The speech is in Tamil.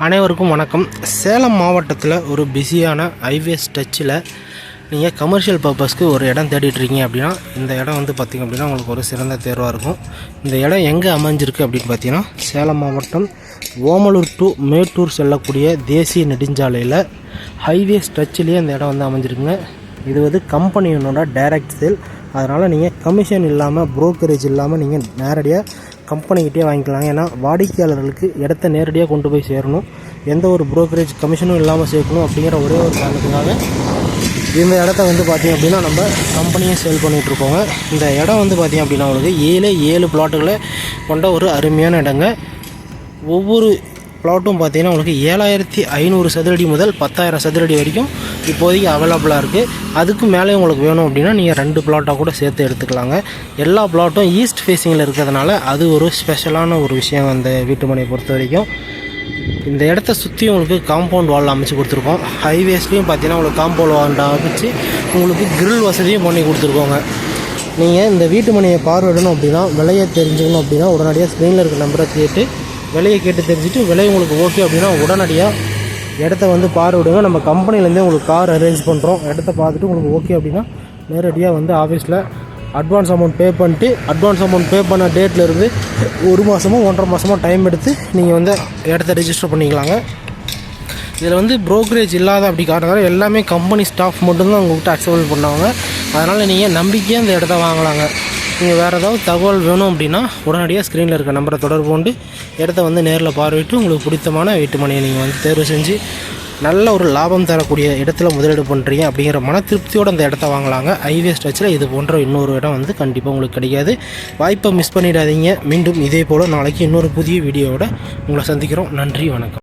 அனைவருக்கும் வணக்கம். சேலம் மாவட்டத்தில் ஒரு பிஸியான ஹைவே ஸ்ட்ரெச்சில் நீங்கள் கமர்ஷியல் பர்பஸ்க்கு ஒரு இடம் தேடிட்டுருக்கீங்க அப்படின்னா இந்த இடம் வந்து பார்த்திங்க அப்படின்னா உங்களுக்கு ஒரு சிறந்த தேர்வாக இருக்கும். இந்த இடம் எங்கே அமைஞ்சிருக்கு அப்படின்னு பார்த்தீங்கன்னா சேலம் மாவட்டம் ஓமலூர் டு மேட்டூர் செல்லக்கூடிய தேசிய நெடுஞ்சாலையில் ஹைவே ஸ்ட்ரெச்சிலேயே இந்த இடம் வந்து அமைஞ்சிருக்குங்க. இது வந்து கம்பெனியோட டைரக்ட் சேல். அதனால் நீங்கள் கமிஷன் இல்லாமல் புரோக்கரேஜ் இல்லாமல் நீங்கள் நேரடியாக கம்பெனிக்கிட்டே வாங்கிக்கலாம். ஏன்னா வாடிக்கையாளர்களுக்கு இடத்த நேரடியாக கொண்டு போய் சேரணும், எந்த ஒரு புரோக்கரேஜ் கமிஷனும் இல்லாமல் சேர்க்கணும் அப்படிங்கிற ஒரே ஒரு காரணத்துக்காக இந்த இடத்த வந்து பார்த்திங்க அப்படின்னா நம்ம கம்பெனியை சேல் பண்ணிகிட்ருக்கோங்க. இந்த இடம் வந்து பார்த்திங்க அப்படின்னா உங்களுக்கு 7 பிளாட்டுகளை கொண்ட ஒரு அருமையான இடங்க. ஒவ்வொரு பிளாட்டும் பார்த்திங்கன்னா உங்களுக்கு 7500 சதுரடி முதல் 10,000 சதுரடி வரைக்கும் இப்போதைக்கு அவைலபிளாக இருக்குது. அதுக்கு மேலே உங்களுக்கு வேணும் அப்படின்னா நீங்கள் 2 பிளாட்டாக கூட சேர்த்து எடுத்துக்கலாங்க. எல்லா பிளாட்டும் ஈஸ்ட் ஃபேஸிங்கில் இருக்கிறதுனால அது ஒரு ஸ்பெஷலான ஒரு விஷயம் அந்த வீட்டு மனையை பொறுத்த வரைக்கும். இந்த இடத்த சுற்றி உங்களுக்கு காம்பவுண்ட் வால் அமைச்சு கொடுத்துருக்கோம். ஹைவேஸ்லேயும் பார்த்தீங்கன்னா உங்களுக்கு காம்பவுண்ட் வால் அமைச்சு உங்களுக்கு கிரில் வசதியும் பண்ணி கொடுத்துருக்கோங்க. நீங்கள் இந்த வீட்டு மனையை பார்வையிடணும் அப்படின்னா, விலையை தெரிஞ்சுக்கணும் அப்படின்னா உடனடியாக ஸ்க்ரீனில் இருக்க நம்பரை கேட்டு விலையை கேட்டு தெரிஞ்சுட்டு விலை உங்களுக்கு ஓகே அப்படின்னா உடனடியாக இடத்த வந்து பார்வையிடுங்க. நம்ம கம்பெனிலேருந்தே உங்களுக்கு கார் அரேஞ்ச் பண்ணுறோம். இடத்த பார்த்துட்டு உங்களுக்கு ஓகே அப்படின்னா நேரடியாக வந்து ஆஃபீஸில் அட்வான்ஸ் அமௌண்ட் பே பண்ணிட்டு அட்வான்ஸ் அமௌண்ட் பே பண்ண டேட்லேருந்து 1 மாதமோ 1.5 மாதமோ டைம் எடுத்து நீங்கள் வந்து இடத்த ரெஜிஸ்டர் பண்ணிக்கலாங்க. இதில் வந்து ப்ரோக்கரேஜ் இல்லாத அப்படி காட்டுறதால எல்லாமே கம்பெனி ஸ்டாஃப் மட்டும்தான் உங்கள்கிட்ட அக்செப்ட் பண்ணுவாங்க. அதனால் நீங்கள் நம்பிக்கையாக இந்த இடத்த வாங்கலாங்க. நீங்கள் வேறு ஏதாவது தகவல் வேணும் அப்படின்னா உடனடியாக ஸ்க்ரீனில் இருக்க நம்பரை தொடர்பு கொண்டு இடத்த வந்து நேரில் பார்வையிட்டு உங்களுக்கு பிடித்தமான வீட்டு மனையை நீங்கள் வந்து தேர்வு செஞ்சு நல்ல ஒரு லாபம் தரக்கூடிய இடத்துல முதலீடு பண்ணுறீங்க அப்படிங்கிற மன திருப்தியோடு அந்த இடத்த வாங்கலாங்க. ஹைவே ஸ்ட்ரெச்சில் இது போன்ற இன்னொரு இடம் வந்து கண்டிப்பாக உங்களுக்கு கிடைக்காது. வாய்ப்பை மிஸ் பண்ணிடாதீங்க. மீண்டும் இதே போல் நாளைக்கு இன்னொரு புதிய வீடியோவோட உங்களை சந்திக்கிறோம். நன்றி, வணக்கம்.